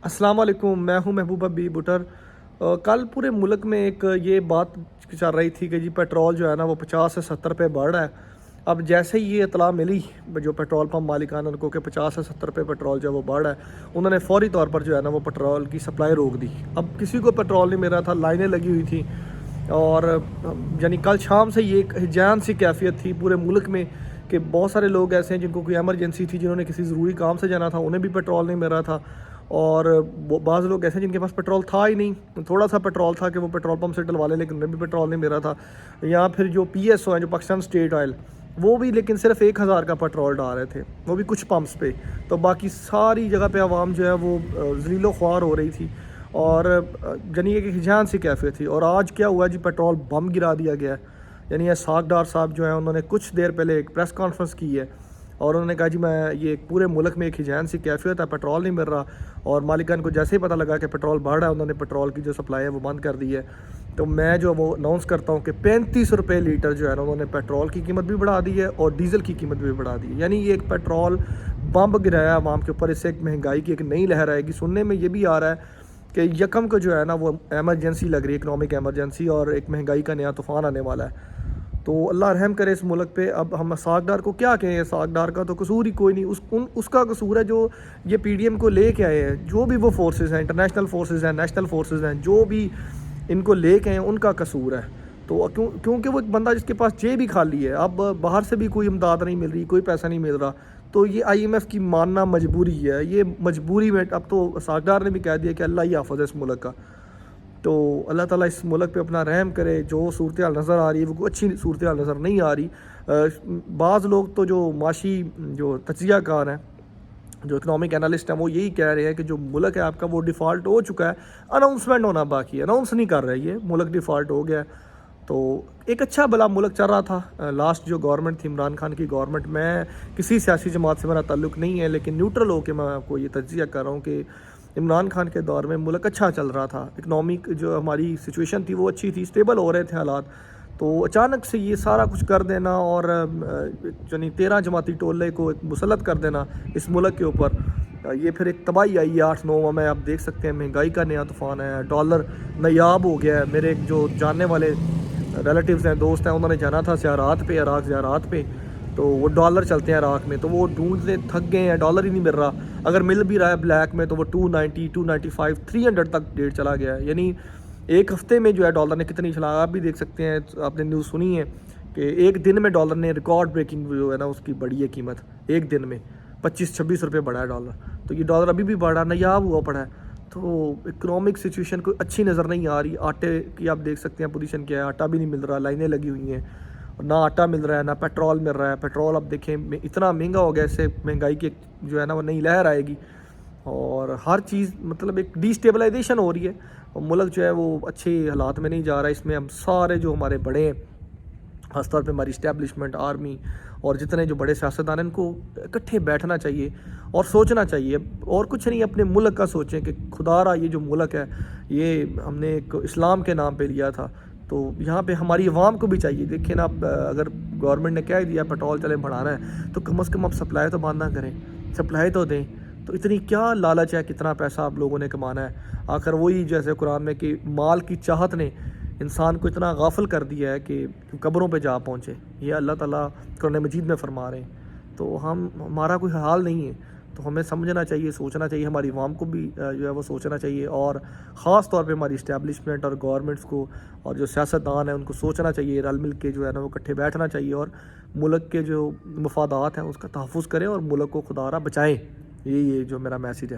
السلام علیکم، میں ہوں محبوب حبی بٹر۔ کل پورے ملک میں ایک یہ بات چل رہی تھی کہ جی پیٹرول جو ہے نا وہ 50 سے 70 پہ بڑھ رہا ہے۔ اب جیسے ہی یہ اطلاع ملی جو پیٹرول پمپ مالکان ان کو کہ 50 سے 70 پہ پیٹرول جو ہے وہ بڑھ رہا ہے، انہوں نے فوری طور پر جو ہے نا وہ پیٹرول کی سپلائی روک دی۔ اب کسی کو پیٹرول نہیں مل رہا تھا، لائنیں لگی ہوئی تھیں، اور یعنی کل شام سے یہ ایک ہیجان سی کیفیت تھی پورے ملک میں کہ بہت سارے لوگ ایسے ہیں جن کو کوئی ایمرجنسی تھی، جنہوں نے کسی ضروری کام سے جانا تھا، انہیں بھی پیٹرول نہیں مل رہا تھا، اور بعض لوگ ایسے ہیں جن کے پاس پیٹرول تھا ہی نہیں، تھوڑا سا پیٹرول تھا کہ وہ پیٹرول پمپ سے ڈلوا لیں، لیکن انہیں بھی پیٹرول نہیں مل رہا تھا۔ یا پھر جو پی ایس او ہیں، جو پاکستان اسٹیٹ آئل، وہ بھی لیکن صرف 1000 کا پیٹرول ڈال رہے تھے، وہ بھی کچھ پمپس پہ، تو باقی ساری جگہ پہ عوام جو ہے وہ ذلیل و خوار ہو رہی تھی، اور یعنی ایک ہجان سی کیفیت تھی۔ اور آج کیا ہوا جی، پیٹرول بم گرا دیا گیا ہے۔ یعنی یہ اسحاق ڈار صاحب جو ہیں، انہوں نے کچھ دیر پہلے ایک پریس کانفرنس کی ہے، اور انہوں نے کہا جی میں یہ پورے ملک میں ایک ہجان سی کیفیت ہے، پیٹرول نہیں مل رہا، اور مالکان کو جیسے ہی پتہ لگا کہ پیٹرول بڑھ رہا ہے، انہوں نے پیٹرول کی جو سپلائی ہے وہ بند کر دی ہے۔ تو میں جو وہ اناؤنس کرتا ہوں کہ 35 روپے لیٹر جو ہے نا، انہوں نے پیٹرول کی قیمت بھی بڑھا دی ہے اور ڈیزل کی قیمت بھی بڑھا دی ہے۔ یعنی یہ ایک پیٹرول بمب گرایا عوام کے اوپر، اس سے ایک مہنگائی کی ایک نئی لہر آئے گی۔ سننے میں یہ بھی آ رہا ہے کہ یکم کو جو ہے نا وہ ایمرجنسی لگ رہی ہے، اکنامک ایمرجنسی، اور ایک مہنگائی کا نیا طوفان آنے والا ہے۔ تو اللہ رحم کرے اس ملک پہ۔ اب ہم اسحاق ڈار کو کیا کہیں، اسحاق ڈار کا تو قصور ہی کوئی نہیں، اس کا قصور ہے جو یہ پی ڈی ایم کو لے کے آئے ہیں، جو بھی وہ فورسز ہیں، انٹرنیشنل فورسز ہیں، نیشنل فورسز ہیں، جو بھی ان کو لے کے آئے ہیں ان کا قصور ہے۔ تو کیونکہ وہ ایک بندہ جس کے پاس جیب ہی خالی ہے، اب باہر سے بھی کوئی امداد نہیں مل رہی، کوئی پیسہ نہیں مل رہا، تو یہ آئی ایم ایف کی ماننا مجبوری ہے۔ یہ مجبوری میں اب تو اسحاق ڈار نے بھی کہہ دیا کہ اللہ ہی حافظ ہے اس ملک کا۔ تو اللہ تعالیٰ اس ملک پہ اپنا رحم کرے۔ جو صورتحال نظر آ رہی ہے وہ کوئی اچھی صورتحال نظر نہیں آ رہی۔ بعض لوگ تو جو معاشی جو تجزیہ کار ہیں، جو اکنامک انالسٹ ہیں، وہ یہی کہہ رہے ہیں کہ جو ملک ہے آپ کا وہ ڈیفالٹ ہو چکا ہے، اناؤنسمنٹ ہونا باقی ہے، اناؤنس نہیں کر رہے، یہ ملک ڈیفالٹ ہو گیا ہے۔ تو ایک اچھا بلا ملک چل رہا تھا۔ لاسٹ جو گورنمنٹ تھی، عمران خان کی گورنمنٹ، میں کسی سیاسی جماعت سے میرا تعلق نہیں ہے، لیکن نیوٹرل ہو کے میں آپ کو یہ تجزیہ کر رہا ہوں کہ عمران خان کے دور میں ملک اچھا چل رہا تھا، اکنامک جو ہماری سچویشن تھی وہ اچھی تھی، اسٹیبل ہو رہے تھے حالات۔ تو اچانک سے یہ سارا کچھ کر دینا، اور یعنی 13 جماعتی ٹولے کو ایک مسلط کر دینا اس ملک کے اوپر، یہ پھر ایک تباہی آئی ہے 8-9 میں۔ آپ دیکھ سکتے ہیں مہنگائی کا نیا طوفان ہے، ڈالر نایاب ہو گیا ہے۔ میرے ایک جو جاننے والے ریلیٹیوز ہیں، دوست ہیں، انہوں نے جانا تھا زیارات پہ، عراق زیارات پہ، تو وہ ڈالر چلتے ہیں عراق میں، تو وہ ڈھونڈتے تھک گئے ہیں، ڈالر ہی نہیں مل رہا، اگر مل بھی رہا ہے بلیک میں تو وہ 290 295 300 تک ریٹ چلا گیا ہے۔ یعنی ایک ہفتے میں جو ہے ڈالر نے کتنی چلا، آپ بھی دیکھ سکتے ہیں، آپ نے نیوز سنی ہے کہ ایک دن میں ڈالر نے ریکارڈ بریکنگ جو ہے نا اس کی بڑھی ہے قیمت، ایک دن میں 25-26 روپے بڑھا ہے ڈالر۔ تو یہ ڈالر ابھی بھی بڑھا، نایاب ہوا پڑا ہے۔ تو اکنامک سچویشن کوئی اچھی نظر نہیں آ رہی۔ آٹے کی آپ دیکھ سکتے ہیں پوزیشن کیا ہے، آٹا بھی نہیں مل رہا، لائنیں لگی ہوئی ہیں، نہ آٹا مل رہا ہے، نہ پیٹرول مل رہا ہے۔ پیٹرول اب دیکھیں اتنا مہنگا ہو گیا، اس سے مہنگائی کی جو ہے نا وہ نئی لہر آئے گی، اور ہر چیز مطلب ایک ڈی اسٹیبلائزیشن ہو رہی ہے، اور ملک جو ہے وہ اچھے حالات میں نہیں جا رہا۔ اس میں ہم سارے جو ہمارے بڑے ہیں، خاص طور پہ ہماری اسٹیبلشمنٹ، آرمی، اور جتنے جو بڑے سیاستدان ہیں، ان کو اکٹھے بیٹھنا چاہیے اور سوچنا چاہیے، اور کچھ نہیں، اپنے ملک کا سوچیں کہ خدا را یہ جو ملک ہے یہ ہم نے ایک اسلام کے نام پہ لیا تھا، تو یہاں پہ ہماری عوام کو بھی چاہیے۔ دیکھیں نا، اگر گورنمنٹ نے کہہ دیا پیٹرول چلے بڑھانا ہے، تو کم از کم اب سپلائی تو بند نہ کریں، سپلائی تو دیں۔ تو اتنی کیا لالچ ہے، کتنا پیسہ آپ لوگوں نے کمانا ہے؟ آخر وہی جیسے قرآن میں کہ مال کی چاہت نے انسان کو اتنا غافل کر دیا ہے کہ قبروں پہ جا پہنچے، یہ اللہ تعالیٰ قرآن مجید میں فرما رہے ہیں۔ تو ہمارا کوئی حال نہیں ہے، تو ہمیں سمجھنا چاہیے، سوچنا چاہیے، ہماری عوام کو بھی جو ہے وہ سوچنا چاہیے، اور خاص طور پہ ہماری اسٹیبلشمنٹ اور گورنمنٹس کو، اور جو سیاستدان ہیں ان کو سوچنا چاہیے، رل مل کے جو ہے نا وہ اکٹھے بیٹھنا چاہیے، اور ملک کے جو مفادات ہیں اس کا تحفظ کریں، اور ملک کو خدا را بچائیں۔ یہی جو میرا میسیج ہے۔